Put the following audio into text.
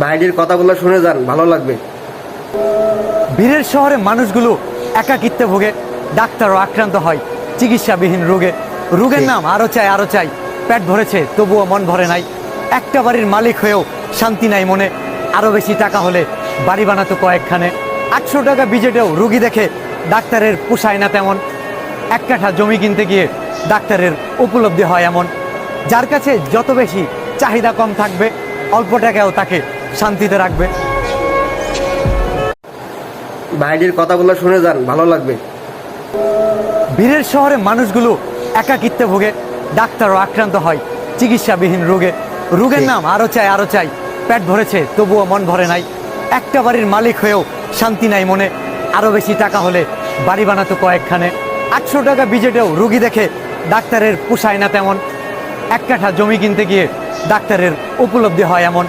বাইরের কথাগুলো শুনে যান, ভালো লাগবে। ভিড়ের শহরে মানুষগুলো একাকিত্বে ভোগে, ডাক্তারও আক্রান্ত হয় চিকিৎসাবিহীন রোগে। রোগের নাম আরো চাই আরো চাই, পেট ভরেছে তবুও মন ভরে নাই। একটা বাড়ির মালিক হয়েও শান্তি নাই মনে, আরো বেশি টাকা হলে বাড়ি বানাতো কয়েকখানে। 800 টাকা বিজেটেও রুগী দেখে ডাক্তারের পোষায় না তেমন। এক কাঠা জমি কিনতে গিয়ে ডাক্তারের উপলব্ধি হয় এমন, যার কাছে যত বেশি চাহিদা কম থাকবে অল্প টাকাও তাকে শান্তিতে রাখবে। বাইরের কথাগুলো শুনে যান, ভালো লাগবে। ভিড়ের শহরে মানুষগুলো একাকিত্বে ভোগে, ডাক্তারও আক্রান্ত হয় চিকিৎসাবিহীন রোগে। রোগের নাম আরো চাই আরো চাই, পেট ভরেছে তবুও মন ভরে নাই। একটা বাড়ির মালিক হয়েও শান্তি নাই মনে, আরো বেশি টাকা হলে বাড়ি বানাতো কয়েকখানে। 800 টাকা বিজেটেও রুগী দেখে ডাক্তারের পোষায় না তেমন। এক কাঠা জমি কিনতে গিয়ে ডাক্তারের উপলব্ধি হয় এমন।